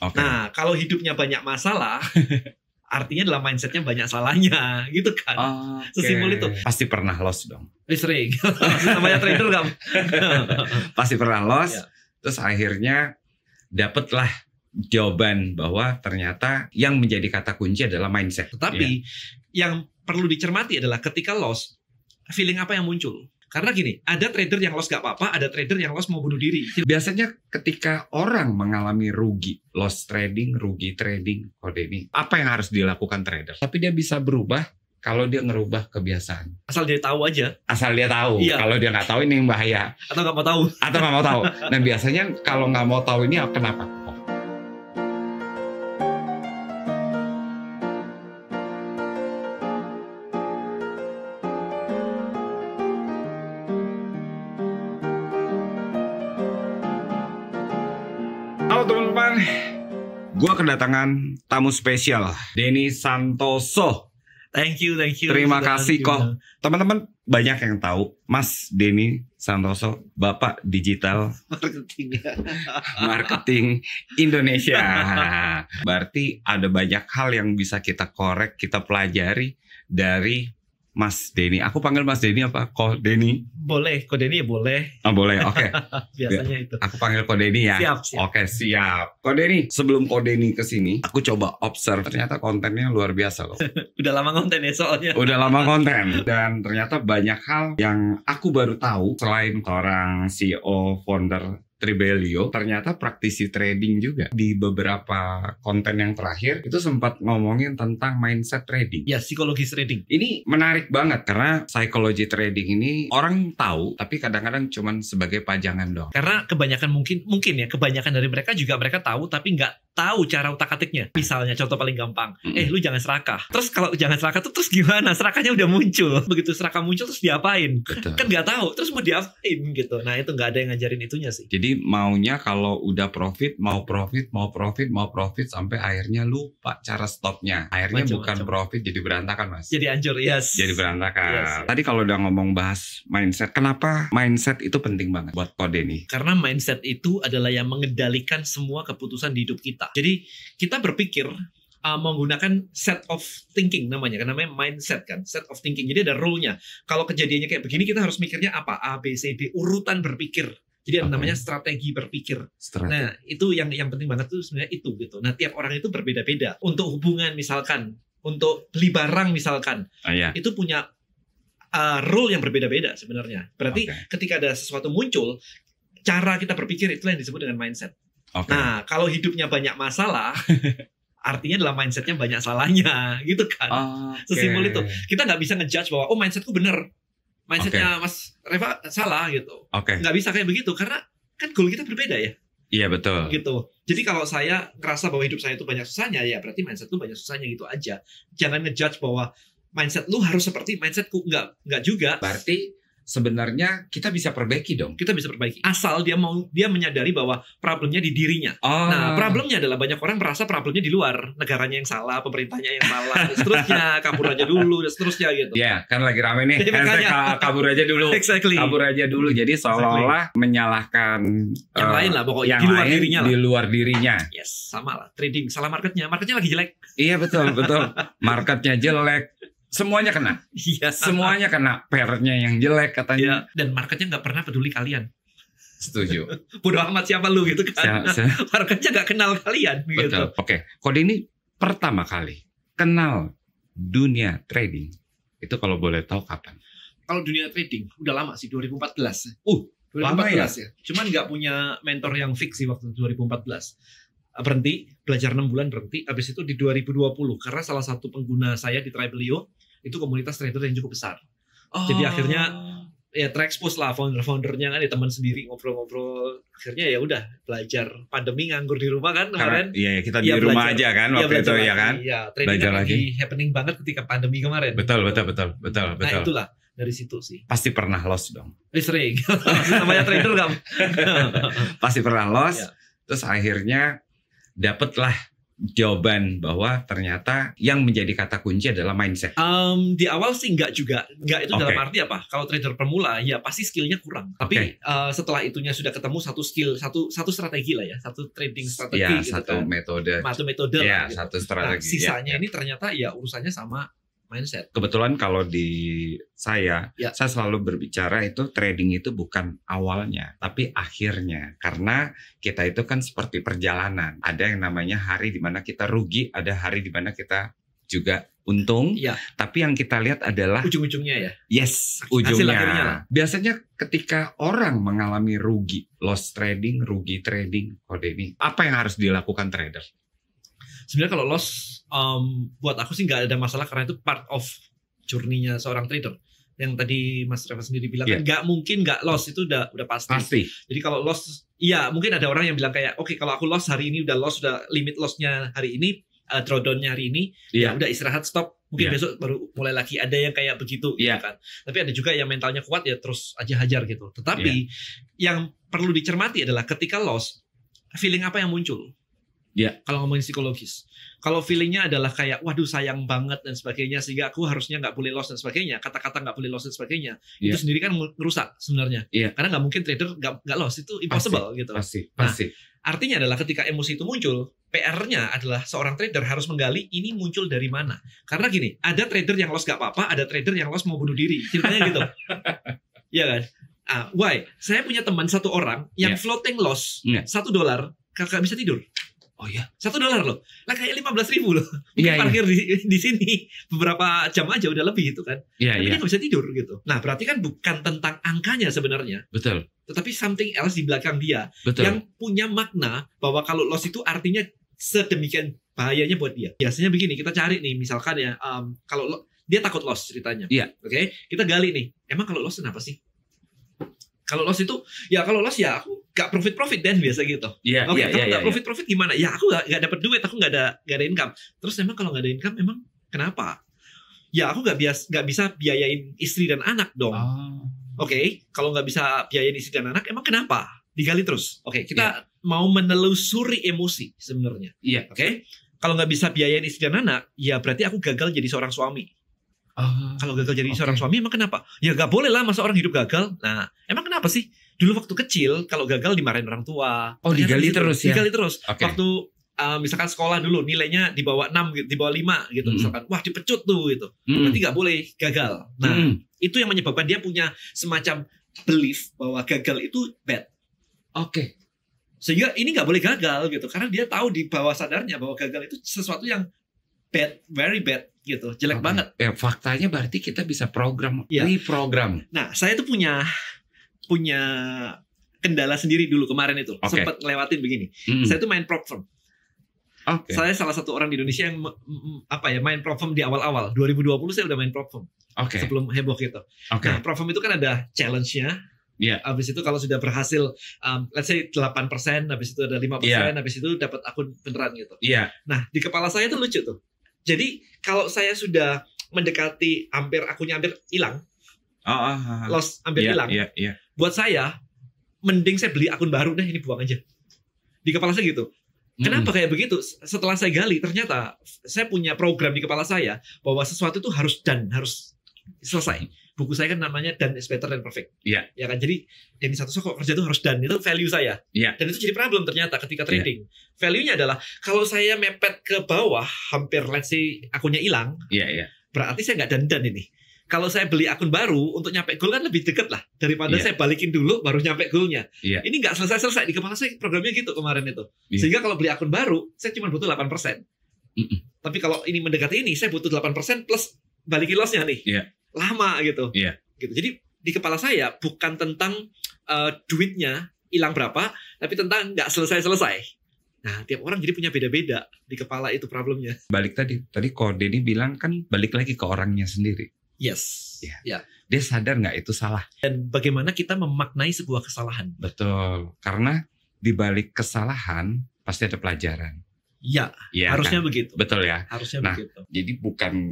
Oke. Nah, kalau hidupnya banyak masalah, artinya adalah mindsetnya banyak salahnya, gitu kan? Oke. Sesimpel itu. Pasti pernah loss dong. Sering. Namanya trader kan? Pasti pernah loss. Ya. Terus akhirnya dapatlah jawaban bahwa ternyata yang menjadi kata kunci adalah mindset. Tetapi yang perlu dicermati adalah ketika loss, feeling apa yang muncul? Karena gini, ada trader yang loss gak apa-apa, ada trader yang loss mau bunuh diri. Biasanya ketika orang mengalami rugi, loss trading, rugi trading, kode ini, apa yang harus dilakukan trader? Tapi dia bisa berubah kalau dia ngerubah kebiasaan. Asal dia tahu aja. Asal dia tahu. Iya. Kalau dia nggak tahu ini yang bahaya. Atau gak mau tahu. Atau nggak mau tahu. Nah biasanya kalau nggak mau tahu ini kenapa? Halo teman-teman, gue kedatangan tamu spesial, Denny Santoso. Thank you. Terima kasih kok. Teman-teman banyak yang tahu Mas Denny Santoso, Bapak Digital Marketing Indonesia. Berarti ada banyak hal yang bisa kita korek, kita pelajari dari Mas Denny. Aku panggil Mas Denny apa? Ko Denny? Boleh, kode ini ya boleh. Oh boleh, oke. Biasanya itu. Aku panggil Ko Denny ya. Siap. Oke, siap. Ko Denny, sebelum Ko Denny kesini, aku coba observe. Ternyata kontennya luar biasa loh. Udah lama konten ya soalnya. Udah lama konten. Dan ternyata banyak hal yang aku baru tahu. Selain orang CEO, founder Tribelio, ternyata praktisi trading juga. Di beberapa konten yang terakhir, itu sempat ngomongin tentang mindset trading. Ya, psikologis trading. Ini menarik banget karena psikologi trading ini orang tahu, tapi kadang-kadang cuman sebagai pajangan doang. Karena kebanyakan mungkin ya, kebanyakan dari mereka juga mereka tahu, tapi nggak tahu cara utak-atiknya. Misalnya contoh paling gampang, lu jangan serakah. Terus kalau jangan serakah tuh terus gimana? Serakahnya udah muncul. Begitu serakah muncul terus diapain? Betul. Kan nggak tahu. Terus mau diapain gitu. Nah itu nggak ada yang ngajarin itunya sih. Jadi maunya kalau udah profit, mau profit sampai akhirnya lupa cara stopnya. Akhirnya bukan profit jadi berantakan, Mas. Jadi hancur, yes. Jadi berantakan. Yes. Tadi kalau udah ngomong bahas mindset, kenapa mindset itu penting banget buat kode nih? Karena mindset itu adalah yang mengendalikan semua keputusan di hidup kita. Jadi kita berpikir menggunakan set of thinking namanya mindset kan, set of thinking. Jadi ada rule-nya. Kalau kejadiannya kayak begini kita harus mikirnya apa? A, B, C, D, urutan berpikir. Jadi ada namanya strategi berpikir. Nah itu yang penting banget tuh sebenarnya itu gitu. Nah tiap orang itu berbeda-beda. Untuk hubungan misalkan, untuk beli barang misalkan, itu punya rule yang berbeda-beda sebenarnya. Berarti ketika ada sesuatu muncul, cara kita berpikir itulah yang disebut dengan mindset. Nah kalau hidupnya banyak masalah, artinya adalah mindsetnya banyak salahnya, gitu kan? Sesimpel itu. Kita nggak bisa ngejudge bahwa mindsetku bener, mindsetnya Mas Reva salah gitu. Nggak bisa kayak begitu karena kan goal kita berbeda ya. Iya betul. Gitu. Jadi kalau saya ngerasa bahwa hidup saya itu banyak susahnya, ya berarti mindset lu banyak susahnya gitu aja. Jangan ngejudge bahwa mindset lu harus seperti mindsetku, nggak juga. Berarti sebenarnya kita bisa perbaiki dong. Kita bisa perbaiki. Asal dia menyadari bahwa problemnya di dirinya. Nah, problemnya adalah banyak orang merasa problemnya di luar. Negaranya yang salah, pemerintahnya yang salah, dan seterusnya. Kabur aja dulu, dan seterusnya gitu. Ya, kan lagi rame nih. Kabur aja dulu. Exactly. Kabur aja dulu. Jadi seolah-olah menyalahkan yang lain lah pokoknya. Yang di luar dirinya lah. Di luar dirinya. Yes, sama lah. Trading, salah marketnya. Marketnya lagi jelek. Iya, betul. Marketnya jelek. Semuanya kena. Iya. Semuanya kena. Pairnya yang jelek katanya. Dan marketnya nggak pernah peduli kalian. Setuju. Bodoh amat siapa lu gitu kan. Marketnya nggak kenal kalian. Betul. Gitu. Kode ini pertama kali kenal dunia trading. Itu kalau boleh tahu kapan? Kalau dunia trading udah lama sih, 2014. 2014 lama ya? Cuman nggak punya mentor yang fix sih waktu 2014. Berhenti, belajar 6 bulan berhenti. Habis itu di 2020 karena salah satu pengguna saya di Tribelio itu komunitas trader yang cukup besar. Jadi akhirnya ya terekspos lah founder-foundernya kan, teman sendiri ngobrol-ngobrol. Akhirnya ya udah belajar. Pandemi nganggur di rumah kan kemarin. Iya, kita di rumah aja kan waktu itu ya kan. Iya, trading kan lagi happening banget ketika pandemi kemarin. Betul. Nah itulah dari situ sih. Pasti pernah loss dong. Sering. Namanya trader kan. Pasti pernah loss. Terus akhirnya dapatlah jawaban bahwa ternyata yang menjadi kata kunci adalah mindset. Di awal sih enggak juga. Enggak itu dalam Oke. arti apa? Kalau trader pemula ya pasti skillnya kurang. Tapi setelah itunya sudah ketemu satu skill, satu strategi lah ya, satu trading strategi Ya, gitu satu kan. metode. Satu metode Ya, lah gitu. satu Nah, strategi. sisanya Ya, ya. ini ternyata ya urusannya sama mindset. Kebetulan kalau di saya selalu berbicara itu trading itu bukan awalnya, tapi akhirnya. Karena kita itu kan seperti perjalanan. Ada yang namanya hari di mana kita rugi, ada hari di mana kita juga untung. Iya. Tapi yang kita lihat adalah Ujung-ujungnya ya. yes, Hasil akhirnya ujungnya. lah. Biasanya ketika orang mengalami rugi, loss trading, rugi trading, kode ini, apa yang harus dilakukan trader? Sebenarnya kalau loss, buat aku sih nggak ada masalah karena itu part of journey-nya seorang trader. Yang tadi Mas Trevor sendiri bilang kan nggak mungkin nggak loss, itu udah pasti. Pasti. Jadi kalau loss, iya mungkin ada orang yang bilang kayak oke, kalau aku loss hari ini udah loss, udah limit loss-nya hari ini, drawdown-nya hari ini, ya udah istirahat stop. Mungkin besok baru mulai lagi. Ada yang kayak begitu gitu kan. Tapi ada juga yang mentalnya kuat ya terus aja hajar gitu. Tetapi yang perlu dicermati adalah ketika loss, feeling apa yang muncul? Kalau ngomongin psikologis, kalau feelingnya adalah kayak waduh sayang banget dan sebagainya, sehingga aku harusnya nggak boleh loss dan sebagainya, kata-kata nggak boleh loss dan sebagainya, itu sendiri kan ngerusak sebenarnya. Karena nggak mungkin trader nggak loss, itu impossible gitu. Pasti. Nah, artinya adalah ketika emosi itu muncul, PR-nya adalah seorang trader harus menggali ini muncul dari mana. Karena gini, ada trader yang loss nggak apa-apa, ada trader yang loss mau bunuh diri, ceritanya gitu. Iya kan? Why? Saya punya teman satu orang yang floating loss $1 kagak bisa tidur. Oh iya, $1 loh. Lah kayak 15.000 loh. Mungkin parkir di sini beberapa jam aja udah lebih gitu kan. Tapi dia nggak bisa tidur gitu. Nah berarti kan bukan tentang angkanya sebenarnya. Betul. Tetapi something else di belakang dia. Betul. Yang punya makna bahwa kalau loss itu artinya sedemikian bahayanya buat dia. Biasanya begini, kita cari nih misalkan ya, kalau dia takut loss ceritanya. Oke, kita gali nih. Emang kalau loss kenapa sih? Kalau loss itu, ya kalau loss ya aku gak profit dan biasa gitu. Kalau gak profit gimana? Ya aku gak dapat duit, aku gak ada income. Terus emang kalau gak ada income, emang kenapa? Ya aku gak bisa biayain istri dan anak dong. Oke, kalau gak bisa biayain istri dan anak, emang kenapa? Digali terus. Oke, kita mau menelusuri emosi sebenarnya. Oke, kalau gak bisa biayain istri dan anak, ya berarti aku gagal jadi seorang suami. Kalau gagal jadi seorang suami emang kenapa? Ya gak boleh lah masa orang hidup gagal. Nah emang kenapa sih? Dulu waktu kecil kalau gagal dimarahin orang tua. Digali terus ya? Digali terus. Waktu misalkan sekolah dulu nilainya di bawah 6, di bawah 5 gitu. Misalkan wah dipecut tuh gitu. Berarti gak boleh gagal. Nah itu yang menyebabkan dia punya semacam belief bahwa gagal itu bad. Sehingga ini gak boleh gagal gitu. Karena dia tahu di bawah sadarnya bahwa gagal itu sesuatu yang bad, very bad gitu, jelek banget. Ya faktanya berarti kita bisa reprogram. Nah, saya tuh punya kendala sendiri dulu kemarin itu. Sempat ngelewatin begini. Saya tuh main prop firm. Saya salah satu orang di Indonesia yang main prop firm di awal-awal. 2020 saya udah main prop firm. Sebelum heboh gitu. Nah, prop firm itu kan ada challenge-nya. Habis itu kalau sudah berhasil let's say 8%, habis itu ada 5%, habis itu dapat akun beneran gitu. Nah, di kepala saya tuh lucu tuh. Jadi kalau saya sudah mendekati akunnya hampir hilang, loss hampir hilang, buat saya mending saya beli akun baru deh, ini buang aja. Di kepala saya gitu. Kenapa kayak begitu? Setelah saya gali, ternyata saya punya program di kepala saya bahwa sesuatu itu harus selesai. Buku saya kan namanya done is better than perfect. Ya kan, jadi yang satu kok kerja itu harus done, itu value saya. Dan itu jadi problem ternyata ketika trading. Value-nya adalah kalau saya mepet ke bawah hampir let's say akunnya hilang. Berarti saya nggak done ini. Kalau saya beli akun baru untuk nyampe goal kan lebih deket lah daripada saya balikin dulu baru nyampe goalnya. Ini nggak selesai di kepala saya, programnya gitu kemarin itu. Sehingga kalau beli akun baru saya cuma butuh 8%. Tapi kalau ini mendekati ini saya butuh 8% plus balikin loss-nya nih. Lama gitu. Gitu. Jadi di kepala saya bukan tentang duitnya hilang berapa, tapi tentang nggak selesai. Nah, tiap orang jadi punya beda-beda di kepala itu problemnya. Balik tadi Kode ini bilang kan balik lagi ke orangnya sendiri. Yes. Dia sadar nggak itu salah? Dan bagaimana kita memaknai sebuah kesalahan? Betul. Karena di balik kesalahan pasti ada pelajaran. Harusnya kan? Begitu. Betul ya. Harusnya begitu. Jadi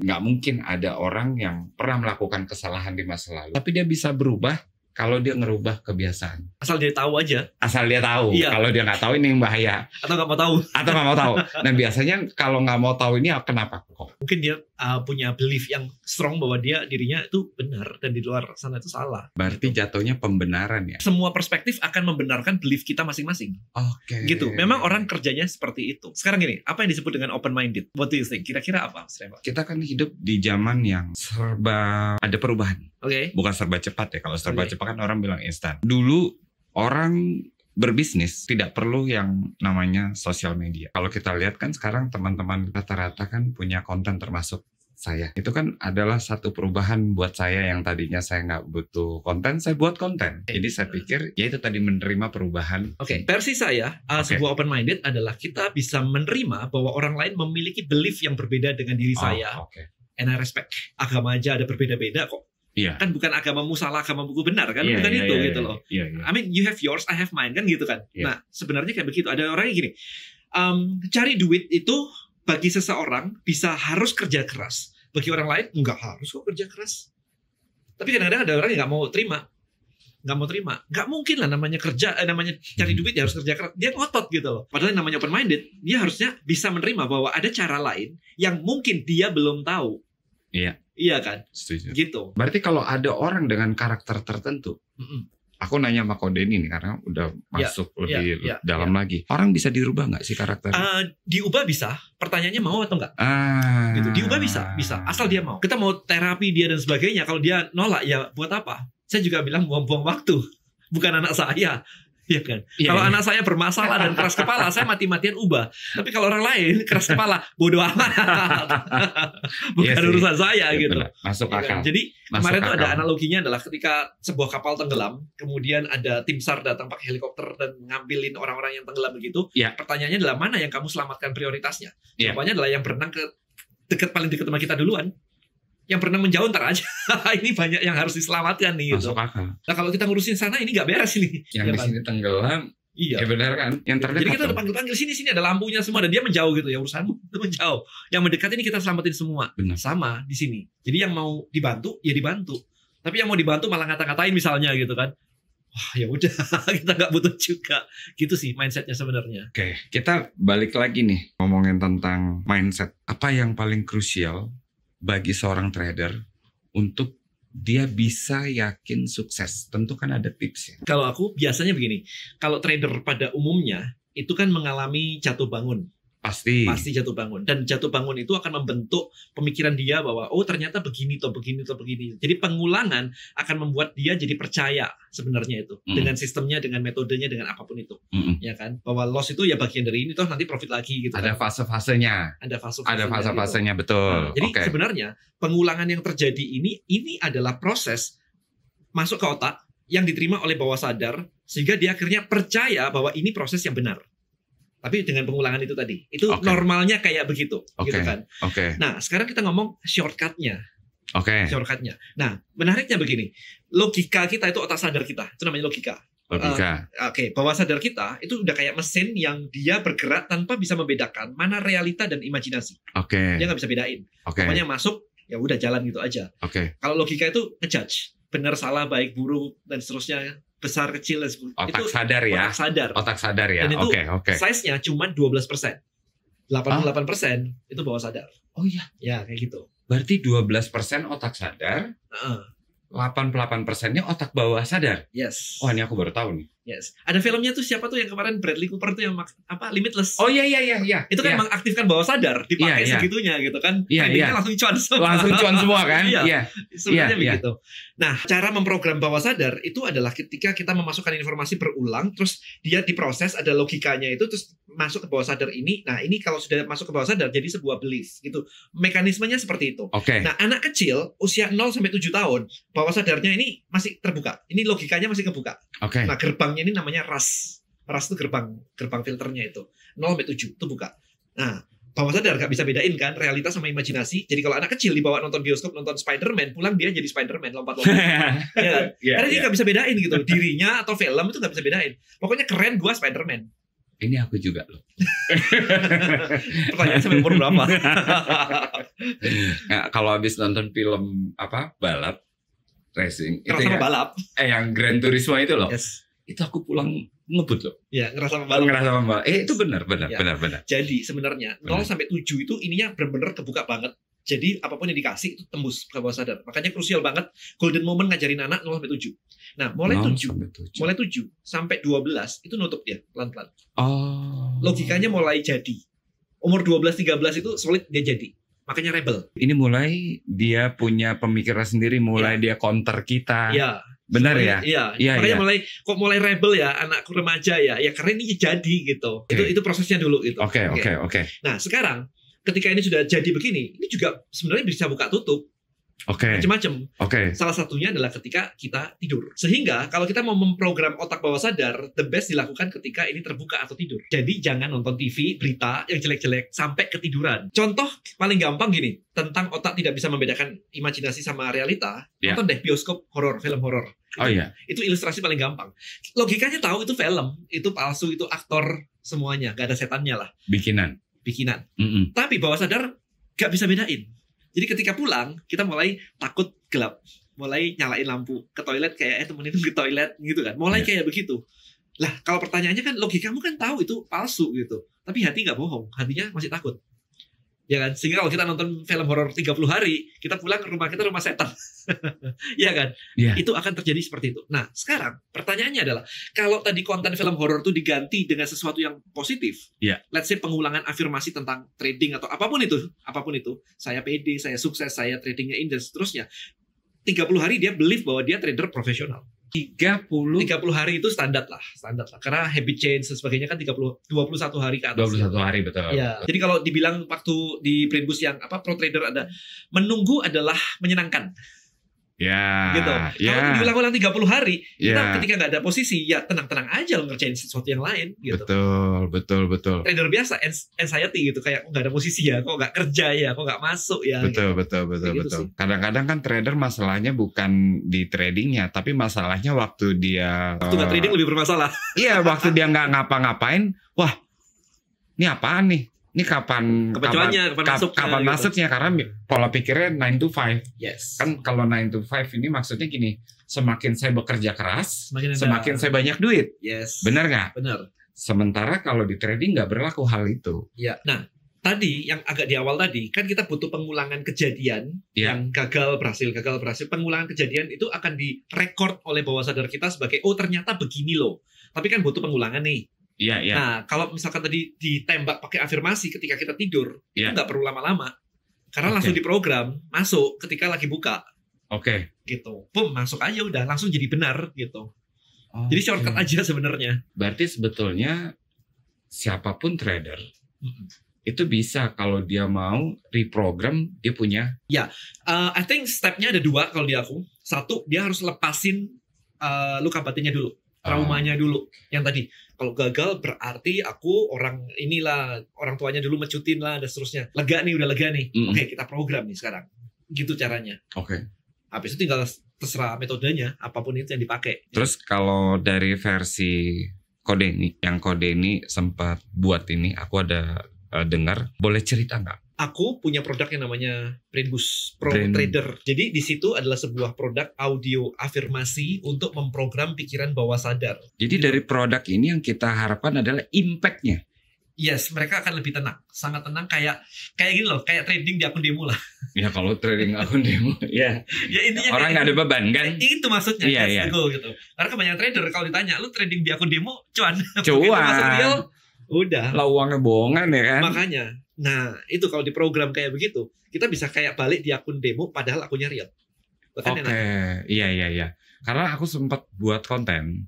nggak mungkin ada orang yang pernah melakukan kesalahan di masa lalu, tapi dia bisa berubah kalau dia ngerubah kebiasaan. Asal dia tahu aja. Asal dia tahu. Iya. Kalau dia nggak tahu ini yang bahaya. Atau nggak mau tahu. Atau nggak mau tahu. Nah biasanya kalau nggak mau tahu ini kenapa kok? Mungkin dia punya belief yang strong bahwa dirinya itu benar dan di luar sana itu salah. Berarti jatuhnya pembenaran ya? Semua perspektif akan membenarkan belief kita masing-masing. Oke. Gitu. Memang orang kerjanya seperti itu. Sekarang gini, apa yang disebut dengan open-minded? What do you think? Kira-kira apa, Mas Reva? Kita kan hidup di zaman yang serba ada perubahan. Oke. Bukan serba cepat ya. Kalau serba Oke. cepat kan orang bilang instan. Dulu orang berbisnis tidak perlu yang namanya sosial media. Kalau kita lihat kan sekarang teman-teman rata-rata kan punya konten termasuk saya. Itu kan adalah satu perubahan buat saya yang tadinya saya nggak butuh konten, saya buat konten. Jadi saya pikir ya itu tadi menerima perubahan. Oke, versi saya, sebuah open-minded adalah kita bisa menerima bahwa orang lain memiliki belief yang berbeda dengan diri saya. Oke. And I respect. Agama aja ada berbeda-beda kok. Iya. Kan bukan agamamu salah, agamamu benar kan? Iya, Bukan iya, itu iya, gitu loh. Iya, iya. I mean, you have yours, I have mine kan gitu kan. Iya. Nah, sebenarnya kayak begitu. Ada orang yang gini, cari duit itu bagi seseorang bisa harus kerja keras. Bagi orang lain nggak harus kok kerja keras. Tapi kadang-kadang ada orang yang nggak mau terima. Nggak mungkin lah namanya kerja, namanya cari duit ya harus kerja keras. Dia ngotot gitu loh. Padahal yang namanya open minded, dia harusnya bisa menerima bahwa ada cara lain yang mungkin dia belum tahu. Iya. Iya kan? Setuju. Gitu. Berarti kalau ada orang dengan karakter tertentu, aku nanya sama Ko Denny nih karena udah masuk lebih dalam lagi. Orang bisa dirubah nggak sih karakternya? Diubah bisa. Pertanyaannya mau atau enggak? Gitu. Diubah bisa. Asal dia mau. Kita mau terapi dia dan sebagainya. Kalau dia nolak ya buat apa? Saya juga bilang buang-buang waktu. Bukan anak saya. Iya kan? Kalau anak saya bermasalah dan keras kepala, saya mati-matian ubah. Tapi kalau orang lain keras kepala, bodoh amat. Bukan urusan saya gitu. Benar. Masuk akal. Jadi kemarin tuh ada analoginya adalah ketika sebuah kapal tenggelam, kemudian ada tim SAR datang pakai helikopter dan ngambilin orang-orang yang tenggelam begitu. Pertanyaannya adalah mana yang kamu selamatkan prioritasnya? Jawabannya adalah yang berenang ke paling dekat sama kita duluan. Yang pernah menjauh ntar aja. Ini banyak yang harus diselamatkan nih gitu. Masuk akal. Nah kalau kita ngurusin sana ini nggak beres ini. Yang di sini tenggelam. Iya. Ya benar kan? Yang terdekat. Jadi kita udah panggil-panggil sini ada lampunya semua dan dia menjauh gitu ya urusanmu itu menjauh. Yang mendekat ini kita selamatin semua. Benar. Sama di sini. Jadi yang mau dibantu ya dibantu. Tapi yang mau dibantu malah ngata-ngatain misalnya gitu kan. Wah ya udah kita nggak butuh juga. Gitu sih mindsetnya sebenarnya. Oke, kita balik lagi nih ngomongin tentang mindset. Apa yang paling krusial bagi seorang trader untuk dia bisa yakin sukses? Tentu kan ada tipsnya. Kalau aku biasanya begini, kalau trader pada umumnya itu kan mengalami jatuh bangun. Pasti jatuh bangun. Dan jatuh bangun itu akan membentuk pemikiran dia bahwa oh ternyata begini toh begini. Jadi pengulangan akan membuat dia jadi percaya sebenarnya itu. Dengan sistemnya, dengan metodenya, dengan apapun itu. Ya kan? Bahwa loss itu ya bagian dari ini toh nanti profit lagi gitu. Ada fase-fasenya. Ada fase-fasenya gitu. Betul. Jadi sebenarnya pengulangan yang terjadi ini adalah proses masuk ke otak yang diterima oleh bawah sadar sehingga dia akhirnya percaya bahwa ini proses yang benar. Tapi dengan pengulangan itu tadi, itu normalnya kayak begitu, gitu kan. Nah, sekarang kita ngomong shortcutnya. Shortcutnya. Nah, menariknya begini, logika kita itu otak sadar kita, itu namanya logika. Bawah sadar kita itu udah kayak mesin yang dia bergerak tanpa bisa membedakan mana realita dan imajinasi. Dia nggak bisa bedain. Pokoknya masuk, ya udah jalan gitu aja. Kalau logika itu ngejudge, benar, salah, baik, buruk dan seterusnya. Besar, kecil, otak sadar ya. Otak sadar ya. Dan itu size-nya cuma 12%. 88% itu bawah sadar. Oh iya. Ya, kayak gitu. Berarti 12% otak sadar. 88%-nya otak bawah sadar. Yes. Wah, ini aku baru tahu nih. Yes. Ada filmnya tuh siapa tuh yang kemarin Bradley Cooper tuh yang Limitless. Oh iya. Itu kan mengaktifkan bawah sadar, dipakai segitunya gitu kan. Endingnya langsung cuan semua. Langsung cuan semua kan? Sebenarnya begitu. Nah, cara memprogram bawah sadar itu adalah ketika kita memasukkan informasi berulang, terus dia diproses, ada logikanya itu, terus masuk ke bawah sadar ini. Nah, ini kalau sudah masuk ke bawah sadar jadi sebuah belief gitu. Mekanismenya seperti itu. Nah, anak kecil usia 0 sampai 7 tahun, bawah sadarnya ini masih terbuka. Ini logikanya masih kebuka. Nah, gerbangnya ini namanya RAS. RAS itu gerbang filternya itu. 0 sampai 7 itu buka. Nah, bawah sadar gak bisa bedain kan realitas sama imajinasi. Jadi kalau anak kecil dibawa nonton bioskop, nonton Spider-Man, pulang dia jadi Spider-Man, lompat-lompat. Karena dia gak bisa bedain gitu. Dirinya atau film itu gak bisa bedain. Pokoknya keren, gua Spider-Man. Ini aku juga loh. Pertanyaan sampai umur berapa? Nah, kalau habis nonton film balap, racing. Itu Ngerasa ya, pembalap. yang Gran Turismo itu loh. Yes. Itu aku pulang ngebut loh. Ya, ngerasa pembalap. Ngerasa pembalap. Itu benar. Ya. Benar. Jadi sebenarnya 0 sampai 7 itu ininya benar-benar kebuka banget. Jadi apapun yang dikasih itu tembus ke bawah sadar. Makanya krusial banget golden moment ngajarin anak 0 sampai 7. Nah, mulai 7 sampai 12 itu nutup dia pelan-pelan. Oh. Logikanya mulai jadi. Umur 12-13 itu solid dia jadi. Makanya rebel. Ini mulai dia punya pemikiran sendiri, mulai dia counter kita. Iya. Benar ya? Iya. Makanya mulai rebel ya, anakku remaja ya. Ya karena ini jadi gitu. Okay. Itu prosesnya dulu gitu. Oke. Nah, sekarang ketika ini sudah jadi begini, ini juga sebenarnya bisa buka tutup. Oke. Macam-macam. Oke. Salah satunya adalah ketika kita tidur. Sehingga kalau kita mau memprogram otak bawah sadar, the best dilakukan ketika ini terbuka atau tidur. Jadi jangan nonton TV, berita yang jelek-jelek sampai ketiduran. Contoh paling gampang gini, tentang otak tidak bisa membedakan imajinasi sama realita, nonton deh bioskop horor, film horor. Oh iya. Itu ilustrasi paling gampang. Logikanya tahu itu film, itu palsu, itu aktor semuanya, gak ada setannya lah. Bikinan. Tapi bawah sadar gak bisa bedain. Jadi ketika pulang, kita mulai takut gelap. Mulai nyalain lampu. Ke toilet kayak, temen itu ke toilet gitu kan. Mulai kayak begitu. Lah, kalau pertanyaannya kan, logikamu kan tahu itu palsu gitu. Tapi hati gak bohong. Hatinya masih takut. Ya kan? Sehingga kalau kita nonton film horor 30 hari, kita pulang ke rumah kita rumah setan. Iya kan? Yeah. Itu akan terjadi seperti itu. Nah, sekarang pertanyaannya adalah, kalau tadi konten film horor itu diganti dengan sesuatu yang positif, let's say pengulangan afirmasi tentang trading atau apapun itu, saya pede, saya sukses, saya tradingnya indah, seterusnya. 30 hari dia believe bahwa dia trader profesional. 30 hari itu standar lah. Karena habit change dan sebagainya kan 21 hari ke atas. 21 hari betul. Ya. Jadi kalau dibilang waktu di Brain Boost yang pro trader ada menunggu adalah menyenangkan. Ya. Gitu. Kalau diulang-ulang 30 hari, kita ketika nggak ada posisi, ya tenang-tenang aja lo ngerjain sesuatu yang lain gitu. Betul. Trader biasa anxiety gitu, kayak nggak ada posisi ya, kok nggak kerja ya, kok nggak masuk ya. Betul. Kadang-kadang kan trader masalahnya bukan di tradingnya, tapi masalahnya waktu dia nggak trading lebih bermasalah. Iya, waktu dia nggak ngapa-ngapain, wah, ini apaan nih? Ini kapan masuknya karena pola pikirnya 9 to 5. Yes. Kan kalau 9 to 5 ini maksudnya gini, semakin saya bekerja keras, semakin saya banyak duit. Yes. Benar nggak? Benar. Sementara kalau di trading nggak berlaku hal itu. Iya. Nah, tadi yang agak di awal tadi, kan kita butuh pengulangan kejadian yang gagal berhasil. Pengulangan kejadian itu akan direkord oleh bawah sadar kita sebagai, oh ternyata begini loh. Tapi kan butuh pengulangan nih. Iya. Nah, kalau misalkan tadi ditembak pakai afirmasi ketika kita tidur, itu nggak perlu lama-lama. Karena langsung diprogram, masuk ketika lagi buka. Gitu. Boom, masuk aja udah, langsung jadi benar gitu. Jadi shortcut aja sebenarnya. Berarti sebetulnya siapapun trader itu bisa kalau dia mau reprogram, dia punya. I think stepnya ada 2 kalau di aku. 1, dia harus lepasin luka batinnya dulu. Traumanya dulu. Yang tadi, kalau gagal berarti aku orang tuanya dulu mecutin lah dan seterusnya. Udah lega nih. Oke, kita program nih sekarang. Gitu caranya. Habis itu tinggal terserah metodenya, apapun itu yang dipakai. Terus kalau dari versi Kodeni, yang Kodeni sempat buat ini, aku ada dengar, boleh cerita nggak? Aku punya produk yang namanya Brain Boost Pro Trader. Jadi di situ adalah sebuah produk audio afirmasi untuk memprogram pikiran bawah sadar. Jadi dari produk ini yang kita harapkan adalah impact-nya. Yes, mereka akan lebih tenang, sangat tenang, kayak gini loh, kayak trading di akun demo lah. Ya kalau trading akun demo, ya intinya orang nggak ada beban kan? Itu maksudnya, gitu. Karena kebanyakan trader kalau ditanya, lu trading di akun demo, cuan. Masuk real, udah. Lah uangnya bohongan ya kan? Makanya. Nah, itu kalau di program kayak begitu, kita bisa kayak balik di akun demo padahal akunnya real. Iya. Karena aku sempat buat konten.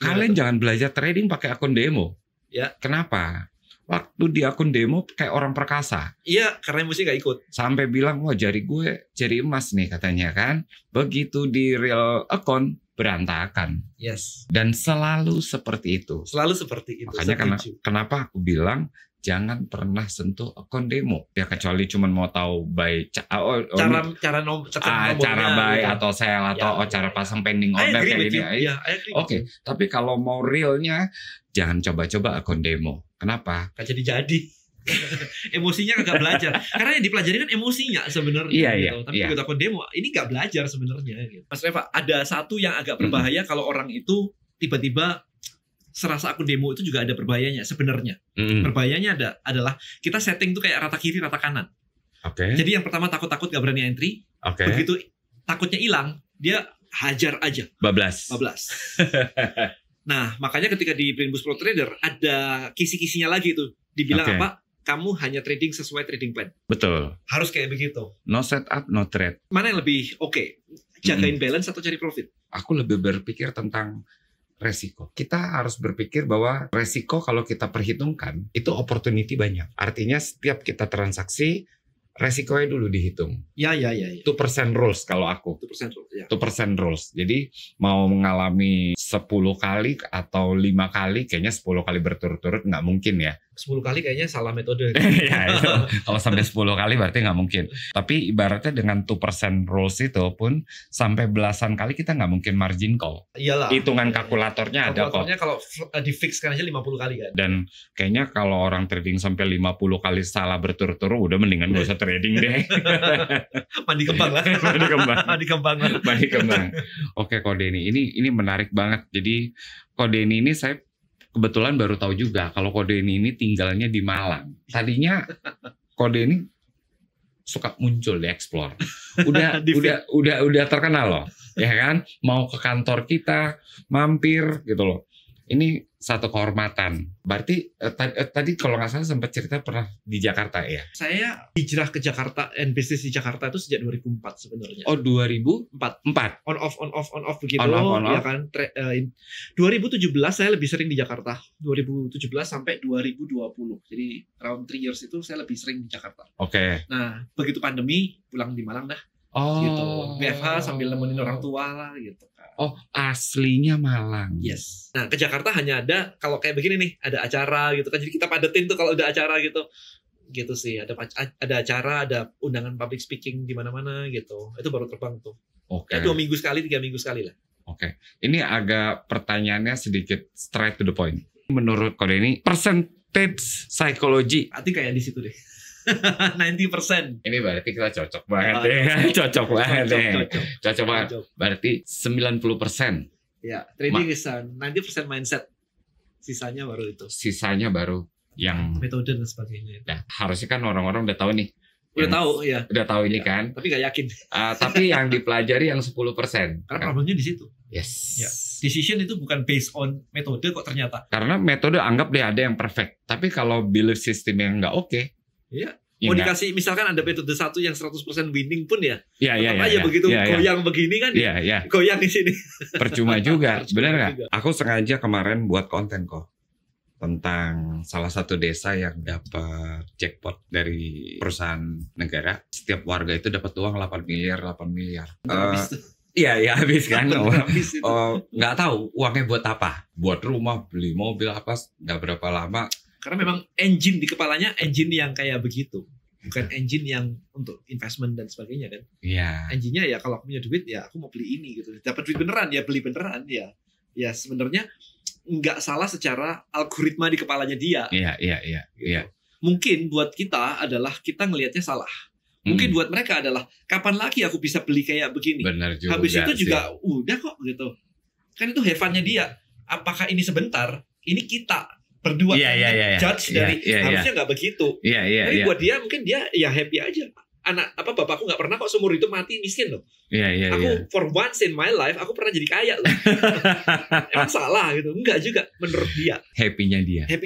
Kalian jangan belajar trading pakai akun demo. Ya. Kenapa? Waktu di akun demo kayak orang perkasa. Iya, karena emosi gak ikut. Sampai bilang, wah jari gue jari emas nih katanya kan. Begitu di real account, berantakan. Yes. Dan selalu seperti itu. Makanya kenapa aku bilang, jangan pernah sentuh akun demo ya, kecuali cuma mau tahu buy cara buy atau sell atau cara pasang pending order kayak gini. Oke, tapi kalau mau realnya jangan coba-coba akun demo. Kenapa? Gak jadi. Emosinya kagak belajar. Karena yang dipelajari kan emosinya sebenarnya. Iya, gitu. iya, Tapi iya. begitu aku demo, ini nggak belajar sebenarnya. Gitu. Mas Reva, ada satu yang agak berbahaya kalau orang itu tiba-tiba serasa akun demo itu juga ada berbahayanya sebenarnya. Berbahayanya adalah kita setting tuh kayak rata kiri, rata kanan. Oke. Jadi yang pertama takut-takut gak berani entry. Oke. Begitu takutnya hilang, dia hajar aja. Bablas. Nah, makanya ketika di Brainboost Pro Trader ada kisi-kisinya lagi tuh. Dibilang Oke. apa? Kamu hanya trading sesuai trading plan. Betul. Harus kayak begitu. No setup, no trade. Mana yang lebih oke? Jagain balance atau cari profit? Aku lebih berpikir tentang resiko. Kita harus berpikir bahwa resiko kalau kita perhitungkan itu opportunity banyak. Artinya setiap kita transaksi resikonya dulu dihitung. Ya. 2% rules kalau aku. 2% ya. 2% rules. Jadi mau mengalami 10 kali atau 5 kali, kayaknya 10 kali berturut-turut nggak mungkin ya. 10 kali kayaknya salah metode. Ya, itu. Kalau sampai 10 kali berarti nggak mungkin. Tapi ibaratnya dengan 2% rules itu pun sampai belasan kali kita nggak mungkin margin call. Iyalah. Hitungan kalkulatornya ada kok. Kalkulatornya kalau di fix kan aja 50 kali kan. Dan kayaknya kalau orang trading sampai 50 kali salah berturut-turut udah mendingan gak usah trading deh. Mandi kembang lah. Mandi kembang. Oke, Kode ini menarik banget. Jadi Kode ini saya kebetulan baru tahu juga kalau Kode ini tinggalnya di Malang. Tadinya Kode ini suka muncul di Explore. Udah terkenal loh, ya kan? Mau ke kantor kita, mampir gitu loh. Ini satu kehormatan. Berarti tadi kalau nggak salah sempat cerita pernah di Jakarta ya? Saya hijrah ke Jakarta and bisnis di Jakarta itu sejak 2004 sebenarnya. Oh, 2004. On off begitu. On off. Ya kan. 2017 saya lebih sering di Jakarta. 2017 sampai 2020. Jadi around 3 years itu saya lebih sering di Jakarta. Oke. Nah, begitu pandemi pulang di Malang dah. Oh. Gitu. WFH sambil nemenin orang tua lah gitu. Oh, aslinya Malang. Yes. Nah, ke Jakarta hanya ada kalau kayak begini nih, ada acara gitu kan. Jadi kita padetin tuh kalau ada acara gitu. Gitu sih, ada acara, ada undangan public speaking di mana-mana gitu. Itu baru terbang tuh. Oke. Ya 2 minggu sekali, 3 minggu sekali lah. Oke. Ini agak pertanyaannya sedikit straight to the point. Menurut Kode ini percentage psychology. Berarti kayak di situ deh. 90%. Ini berarti kita cocok banget deh. Cocok banget deh. Cocok banget. Berarti 90%. Ya, trading is 90% mindset. Sisanya baru itu. Sisanya baru yang metode dan sebagainya. Nah, harusnya kan orang-orang udah tahu nih. Udah tahu ya. Udah tahu ini kan. Tapi nggak yakin. Tapi yang dipelajari yang 10%. Karena problemnya di situ. Yes. Ya. Decision itu bukan based on metode kok ternyata. Karena metode anggap deh ada yang perfect. Tapi kalau belief system yang nggak oke. Iya. Ya mau dikasih misalkan ada metode satu yang 100% winning pun ya. Iya. aja begitu goyang begini kan. Iya. Goyang di sini. Percuma juga. Benar nggak? Aku sengaja kemarin buat konten kok tentang salah satu desa yang dapat jackpot dari perusahaan negara. Setiap warga itu dapat uang 8 miliar. Iya habis kan. Nggak tahu uangnya buat apa. Buat rumah, beli mobil apa. Nggak berapa lama. Karena memang engine di kepalanya engine yang kayak begitu. Bukan engine yang untuk investment dan sebagainya kan. Iya. Engine-nya ya kalau aku punya duit ya aku mau beli ini gitu. Dapat duit beneran ya beli beneran ya. Ya sebenarnya nggak salah secara algoritma di kepalanya dia. Iya. Mungkin buat kita adalah kita ngelihatnya salah. Mungkin buat mereka adalah kapan lagi aku bisa beli kayak begini. Benar juga. Habis itu juga udah kok gitu. Kan itu have fun-nya dia. Apakah ini sebentar? Ini kita berdua judge dari harusnya nggak begitu. Tapi buat dia mungkin dia ya happy aja. Bapakku nggak pernah kok seumur hidup mati miskin loh. Aku for once in my life aku pernah jadi kaya loh. Emang salah gitu? Enggak juga menurut dia. Happy-nya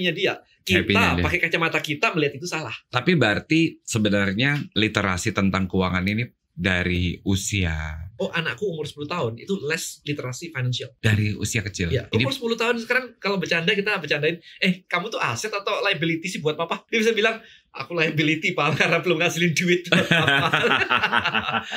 dia. Kita pakai kacamata kita melihat itu salah. Tapi berarti sebenarnya literasi tentang keuangan ini dari usia. Oh, anakku umur 10 tahun itu less literasi financial. Dari usia kecil. Ya, umur 10 tahun sekarang kalau bercanda kita bercandain, kamu tuh aset atau liability sih buat papa? Dia bisa bilang, aku liability pak karena belum ngasilin duit.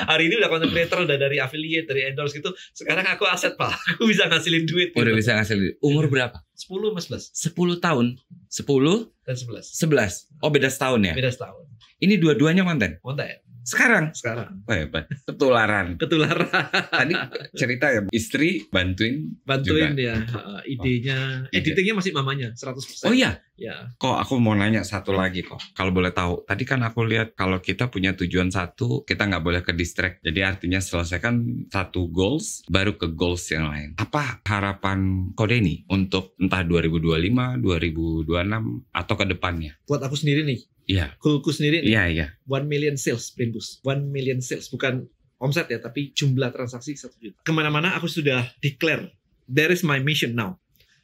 Hari ini udah content creator, udah dari affiliate, dari endorse gitu. Sekarang aku aset pak, aku bisa ngasilin duit. Udah bisa ngasilin duit. Umur berapa? 10 mas 11. 10 tahun. 10 dan 11. 11. Oh beda setahun ya? Beda setahun. Ini dua-duanya konten? Konten. Sekarang? Sekarang. Oh, hebat. Ketularan. Ketularan. Tadi cerita ya, istri bantuin Bantuin juga. ya, idenya. Editingnya masih mamanya, 100%. Oh iya? Ya. Kok aku mau nanya satu lagi kok. Kalau boleh tahu. Tadi kan aku lihat kalau kita punya tujuan satu, kita nggak boleh ke distract. Jadi artinya selesaikan satu goals, baru ke goals yang lain. Apa harapan Ko Denny untuk entah 2025, 2026, atau ke depannya? Buat aku sendiri nih. Iya. Goalku sendiri nih. Iya. 1 million sales, Brainboost. 1 million sales. Bukan omset ya, tapi jumlah transaksi 1 juta. Kemana-mana aku sudah declare, there is my mission now.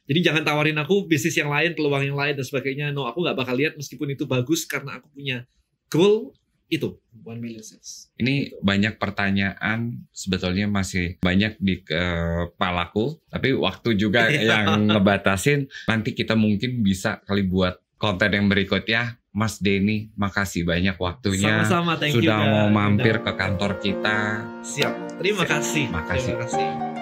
Jadi jangan tawarin aku bisnis yang lain, peluang yang lain, dan sebagainya. No, aku nggak bakal lihat meskipun itu bagus karena aku punya goal itu, 1 million sales. Ini Gitu. banyak pertanyaan, sebetulnya masih banyak di kepalaku. Tapi waktu juga yang ngebatasin. Nanti kita mungkin bisa kali buat konten yang berikutnya. Mas Denny, makasih banyak waktunya. Sama-sama, thank you. Sudah mau mampir Udah. ke kantor kita. Siap. Terima kasih. Makasih. Terima kasih.